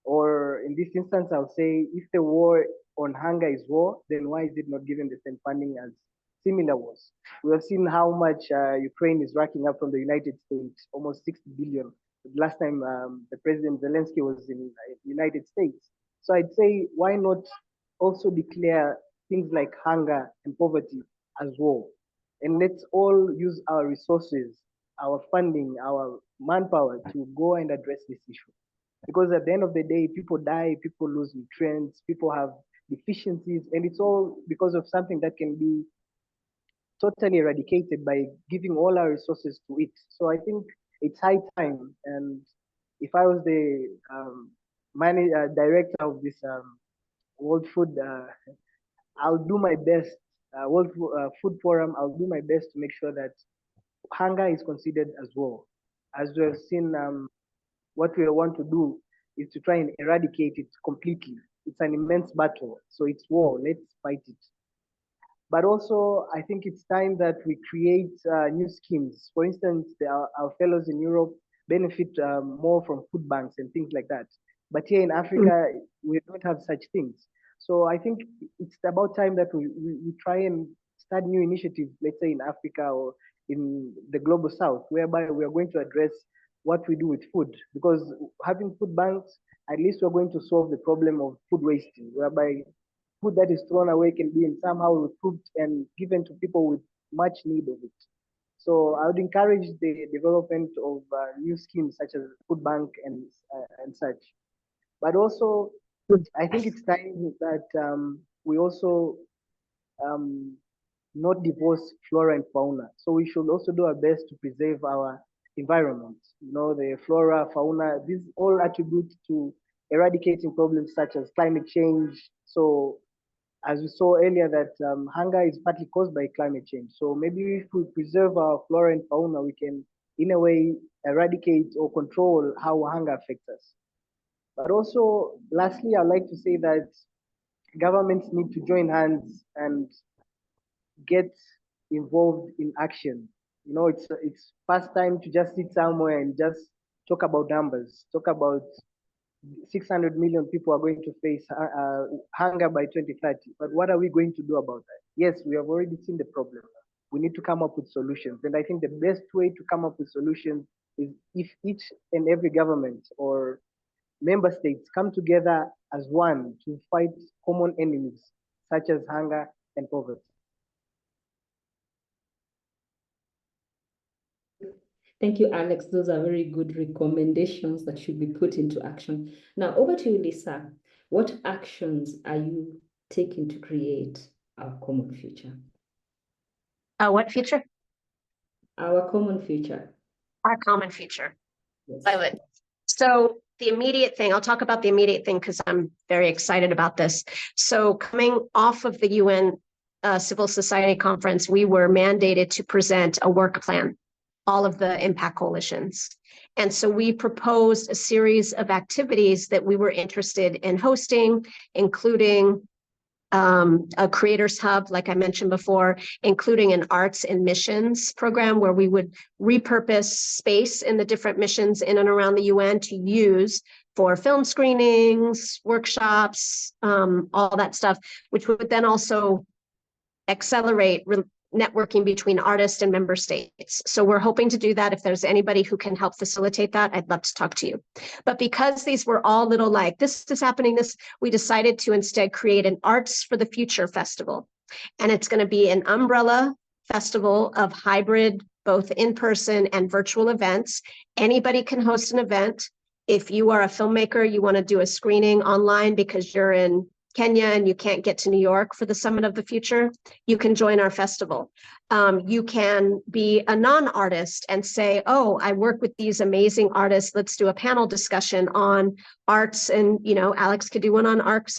[SPEAKER 3] Or in this instance, I'll say, if the war on hunger is war, then why is it not given the same funding as similar wars? We have seen how much Ukraine is racking up from the United States, almost 60 billion. Last time the President Zelensky was in the United States. So I'd say, why not also declare things like hunger and poverty as war? And let's all use our resources, our funding, our manpower to go and address this issue. Because at the end of the day, people die, people lose nutrients, people have deficiencies, and it's all because of something that can be totally eradicated by giving all our resources to it. So I think it's high time. And if I was the director of this World Food, I'll do my best, World Food Forum, I'll do my best to make sure that hunger is considered as war. As we have seen, what we want to do is to try and eradicate it completely. It's an immense battle, so it's war. Let's fight it. But also, I think it's time that we create new schemes. For instance, our fellows in Europe benefit more from food banks and things like that. But here in Africa, we don't have such things. So I think it's about time that we try and start new initiatives, let's say in Africa or in the global south, whereby we are going to address what we do with food. Because having food banks, at least we're going to solve the problem of food wasting, whereby food that is thrown away can be somehow recouped and given to people with much need of it. So I would encourage the development of new schemes such as food bank and such. But also, I think it's time that we also not divorce flora and fauna. So we should also do our best to preserve our environment. You know, the flora, fauna, these all attribute to eradicating problems such as climate change. So as we saw earlier that hunger is partly caused by climate change. So maybe if we preserve our flora and fauna, we can in a way eradicate or control how hunger affects us. But also, lastly, I'd like to say that governments need to join hands and get involved in action. You know, it's past time to just sit somewhere and just talk about numbers, talk about 600 million people are going to face hunger by 2030. But what are we going to do about that? Yes, we have already seen the problem. We need to come up with solutions. And I think the best way to come up with solutions is if each and every government or member states come together as one to fight common enemies such as hunger and poverty.
[SPEAKER 1] Thank you, Alex. Those are very good recommendations that should be put into action. Now, over to you, Lisa. What actions are you taking to create our common future?
[SPEAKER 4] What future?
[SPEAKER 1] Our common future.
[SPEAKER 4] Our common future.
[SPEAKER 1] Yes.
[SPEAKER 4] Love it. So the immediate thing, I'll talk about the immediate thing because I'm very excited about this. So coming off of the UN Civil Society Conference, we were mandated to present a work plan, all of the impact coalitions. And so we proposed a series of activities that we were interested in hosting, including a creators hub, like I mentioned before, including an arts and missions program where we would repurpose space in the different missions in and around the UN to use for film screenings, workshops, all that stuff, which would then also accelerate networking between artists and member states. So we're hoping to do that. If there's anybody who can help facilitate that, I'd love to talk to you. But because these were all little like, this is happening, we decided to instead create an Arts for the Future festival. And it's going to be an umbrella festival of hybrid, both in-person and virtual events. Anybody can host an event. If you are a filmmaker, you want to do a screening online because you're in Kenya and you can't get to New York for the Summit of the Future, you can join our festival. You can be a non-artist and say, oh, I work with these amazing artists. Let's do a panel discussion on arts, and Alex could do one on arts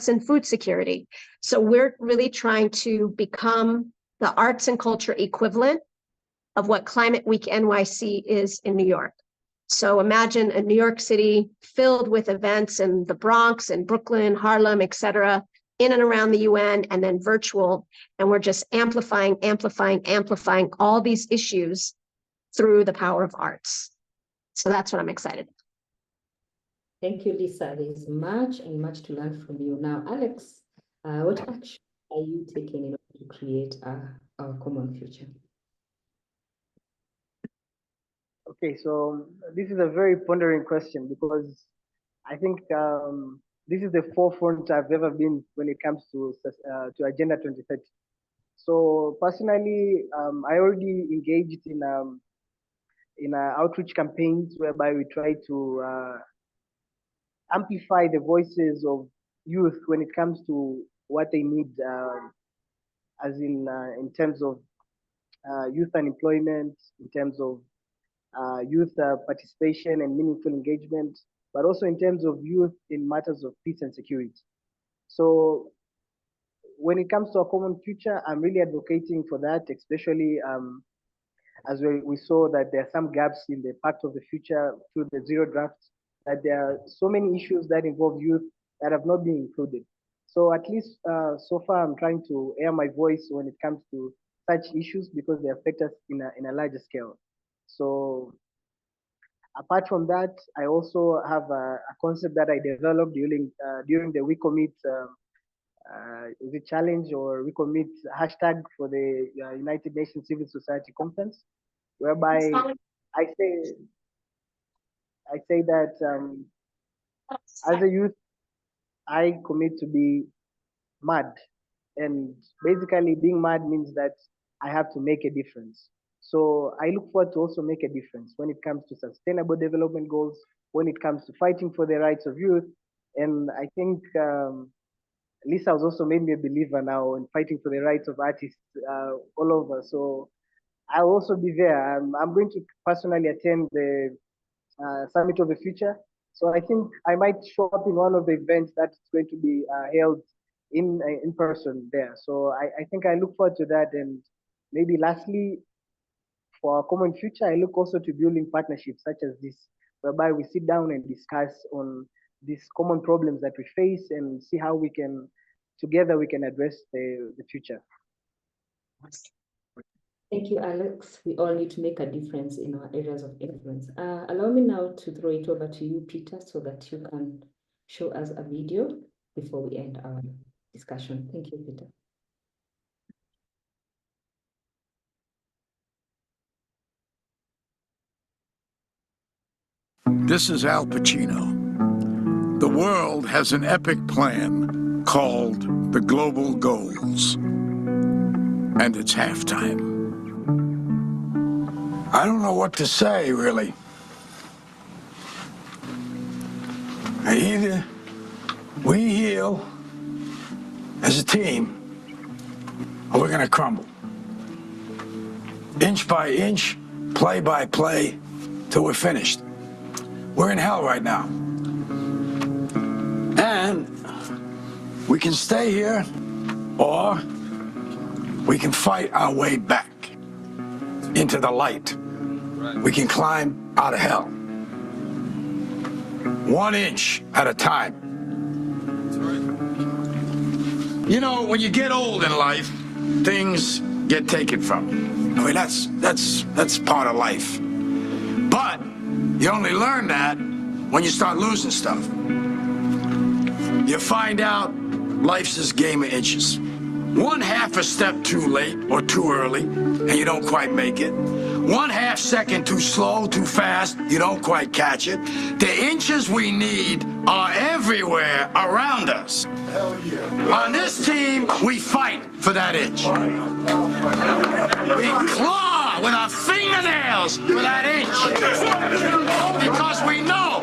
[SPEAKER 4] and food security. So we're really trying to become the arts and culture equivalent of what Climate Week NYC is in New York. So imagine a New York City filled with events in the Bronx and Brooklyn, Harlem, et cetera, in and around the UN, and then virtual. And we're just amplifying all these issues through the power of arts. So that's what I'm excited about.
[SPEAKER 1] Thank you, Lisa. There's much and much to learn from you. Now, Alex, what action are you taking in order to create our common future?
[SPEAKER 3] Okay, so this is a very pondering question because I think this is the forefront I've ever been when it comes to Agenda 2030. So personally, I already engaged in outreach campaigns whereby we try to amplify the voices of youth when it comes to what they need, as in terms of youth unemployment, in terms of youth participation and meaningful engagement, but also in terms of youth in matters of peace and security. So when it comes to a common future, I'm really advocating for that, especially as we saw that there are some gaps in the Pact of the Future through the Zero Draft, that there are so many issues that involve youth that have not been included. So at least so far, I'm trying to air my voice when it comes to such issues because they affect us in a larger scale. So apart from that, I also have a concept that I developed during the We Commit is it challenge or We Commit hashtag for the United Nations Civil Society Conference, whereby I say that as a youth, I commit to be mad, and basically being mad means that I have to make a difference. So I look forward to also make a difference when it comes to sustainable development goals, when it comes to fighting for the rights of youth. And I think Lisa has also made me a believer now in fighting for the rights of artists all over. So I'll also be there. I'm going to personally attend the Summit of the Future. So I think I might show up in one of the events that's going to be held in person there. So I think I look forward to that. And maybe lastly, for our common future, I look also to building partnerships such as this, whereby we sit down and discuss on these common problems that we face and see how together we can address the future.
[SPEAKER 1] Thank you, Alex. We all need to make a difference in our areas of influence. Allow me now to throw it over to you, Peter, so that you can show us a video before we end our discussion. Thank you, Peter.
[SPEAKER 5] This is Al Pacino. The world has an epic plan called the Global Goals. And it's halftime. I don't know what to say, really. Either we heal as a team, or we're going to crumble. inch by inch, play by play, till we're finished. We're in hell right now. And we can stay here, or we can fight our way back into the light. We can climb out of hell. 1 inch at a time. You know, when you get old in life, things get taken from you. I mean, that's part of life. But you only learn that when you start losing stuff. You find out life's this game of inches. 1/2 a step too late or too early, and you don't quite make it. 1/2 second too slow, too fast, you don't quite catch it. The inches we need are everywhere around us. Hell yeah. On this team, we fight for that inch. We claw with our fingernails for that inch. Because we know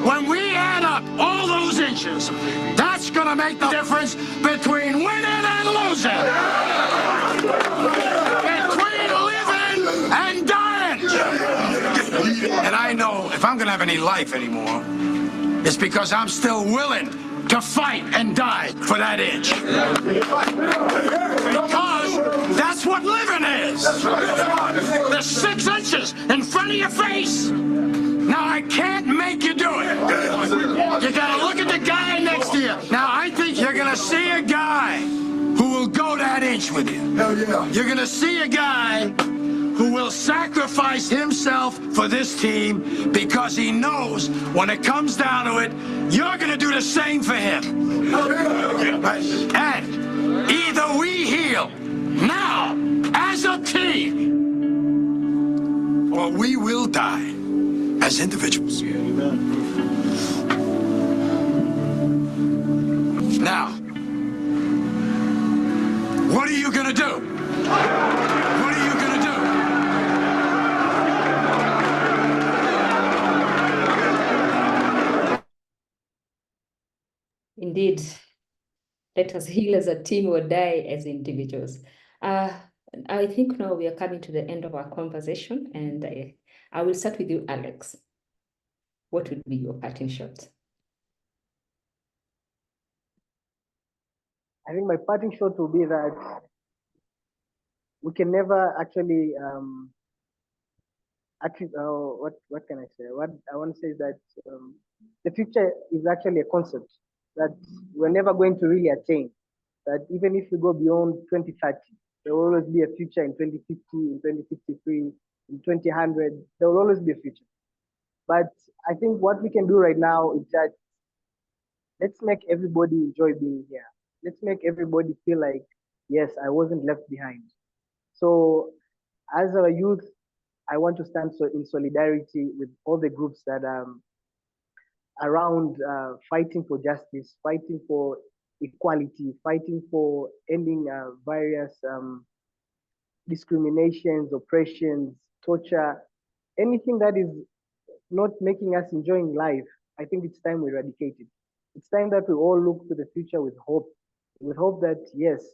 [SPEAKER 5] when we add up all those inches, that's gonna make the difference between winning and losing. Between living and dying. And I know if I'm gonna have any life anymore, it's because I'm still willing to fight and die for that inch. Because that's what living is. The 6 inches in front of your face. Now, I can't make you do it. You gotta look at the guy next to you. Now, I think you're gonna see a guy who will go that inch with you. Hell yeah. You're gonna see a guy who will sacrifice himself for this team because he knows when it comes down to it, you're gonna do the same for him. And either we heal now as a team, or we will die as individuals. Now, what are you gonna do? What are you gonna do?
[SPEAKER 1] Indeed, let us heal as a team or die as individuals. I think now we are coming to the end of our conversation, and I will start with you, Alex. What would be your parting shot?
[SPEAKER 3] I think my parting shot will be that we can never actually what can I say? What I want to say is that the future is actually a concept that we're never going to really attain. That even if we go beyond 2030, there will always be a future in 2050, in 2053, in 2000. There will always be a future. But I think what we can do right now is that let's make everybody enjoy being here. Let's make everybody feel like, yes, I wasn't left behind. So as a youth, I want to stand in solidarity with all the groups that are around fighting for justice, fighting for equality, fighting for ending various discriminations, oppressions, torture, anything that is not making us enjoying life. I think it's time we eradicate it. It's time that we all look to the future with hope that, yes,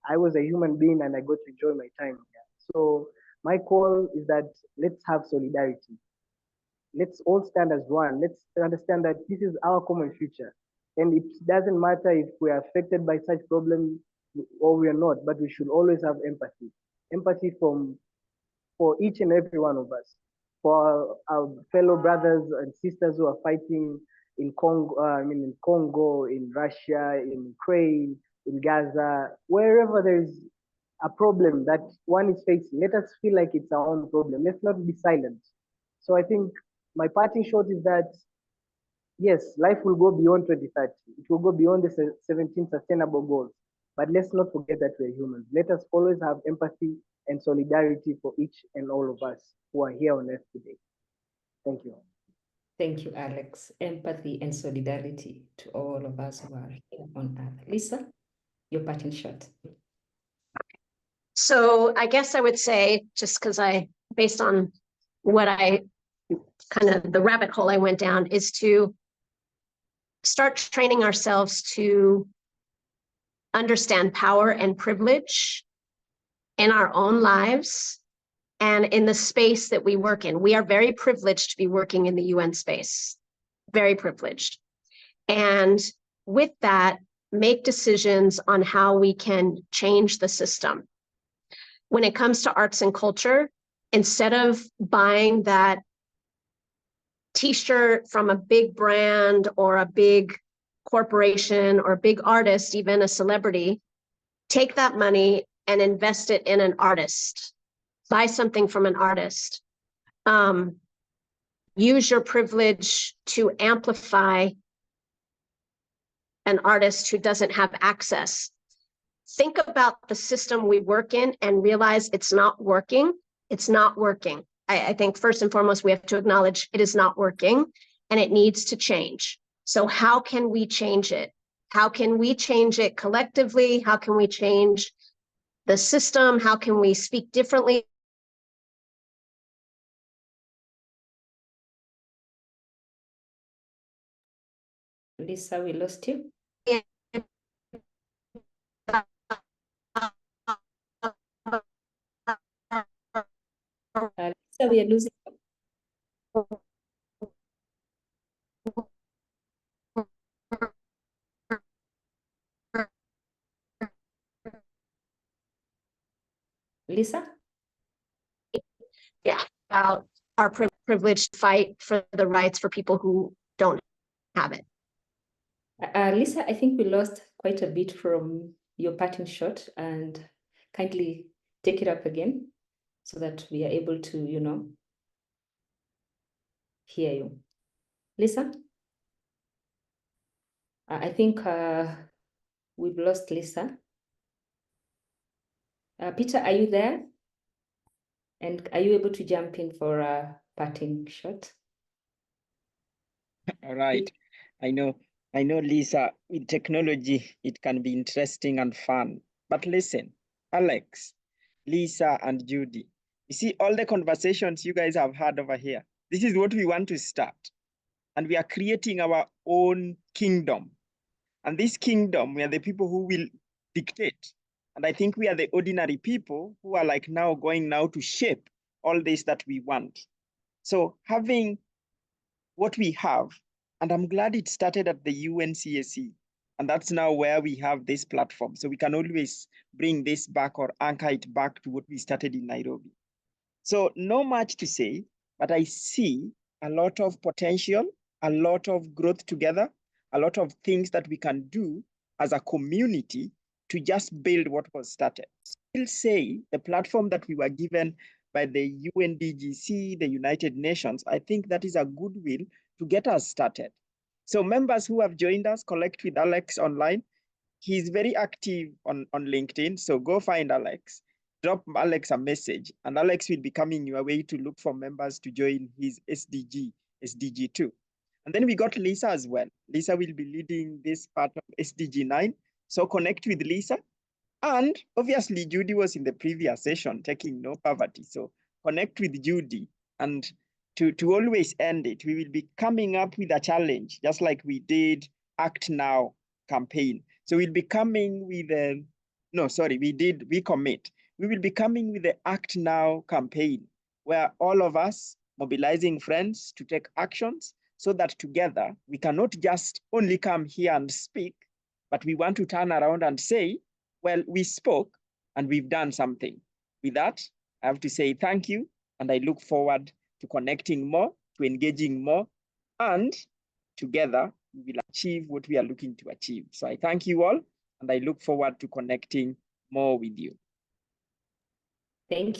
[SPEAKER 3] I was a human being and I got to enjoy my time here. So my call is that let's have solidarity. Let's all stand as one. Let's understand that this is our common future. And it doesn't matter if we are affected by such problems or we are not, but we should always have empathy. Empathy for each and every one of us. For our fellow brothers and sisters who are fighting in Congo, in Russia, in Ukraine, in Gaza, wherever there is a problem that one is facing, let us feel like it's our own problem. Let's not be silent. So I think my parting shot is that, yes, life will go beyond 2030. It will go beyond the 17 sustainable goals. But let's not forget that we're humans. Let us always have empathy and solidarity for each and all of us who are here on earth today. Thank you.
[SPEAKER 1] Thank you, Alex. Empathy and solidarity to all of us who are here on earth. Lisa, your parting shot.
[SPEAKER 4] So I guess I would say, just because based on what the rabbit hole I went down, is to start training ourselves to understand power and privilege in our own lives and in the space that we work in. We are very privileged to be working in the UN space, very privileged. And with that, make decisions on how we can change the system. When it comes to arts and culture, instead of buying that t-shirt from a big brand or a big corporation or a big artist, even a celebrity, take that money and invest it in an artist. Buy something from an artist. Use your privilege to amplify an artist who doesn't have access. Think about the system we work in and realize it's not working. It's not working. I think first and foremost, we have to acknowledge it is not working and it needs to change. So how can we change it? How can we change it collectively? How can we change the system? How can we speak differently?
[SPEAKER 1] Lisa, we lost you. Lisa, we are losing you. Lisa?
[SPEAKER 4] Yeah, about our privileged fight for the rights for people who don't have it.
[SPEAKER 1] Lisa, I think we lost quite a bit from your parting shot, and kindly take it up again so that we are able to, hear you. Lisa? I think we've lost Lisa. Peter, are you there? And are you able to jump in for a parting shot?
[SPEAKER 2] All right. I know, Lisa, with technology, it can be interesting and fun. But listen, Alex, Lisa, and Judy, you see all the conversations you guys have had over here. This is what we want to start. And we are creating our own kingdom. And this kingdom, we are the people who will dictate. And I think we are the ordinary people who are like now going now to shape all this that we want. So having what we have, and I'm glad it started at the UNCSC, and that's now where we have this platform. So we can always bring this back or anchor it back to what we started in Nairobi. So not much to say, but I see a lot of potential, a lot of growth together, a lot of things that we can do as a community to just build what was started. I'll say the platform that we were given by the UNDGC, the United Nations, I think that is a goodwill to get us started. So members who have joined us, Collect with Alex online, he's very active on LinkedIn, so go find Alex. Drop Alex a message, and Alex will be coming your way to look for members to join his SDG 2. And then we got Lisa as well. Lisa will be leading this part of SDG 9. So connect with Lisa. And obviously, Judy was in the previous session taking no poverty. So connect with Judy. And to always end it, we will be coming up with a challenge, just like we did Act Now campaign. So we'll be coming with we commit. We will be coming with the Act Now campaign, where all of us mobilizing friends to take actions so that together we cannot just only come here and speak, but we want to turn around and say, well, we spoke and we've done something. With that, I have to say thank you, and I look forward to connecting more, to engaging more, and together we will achieve what we are looking to achieve. So I thank you all, and I look forward to connecting more with you.
[SPEAKER 1] Thank you.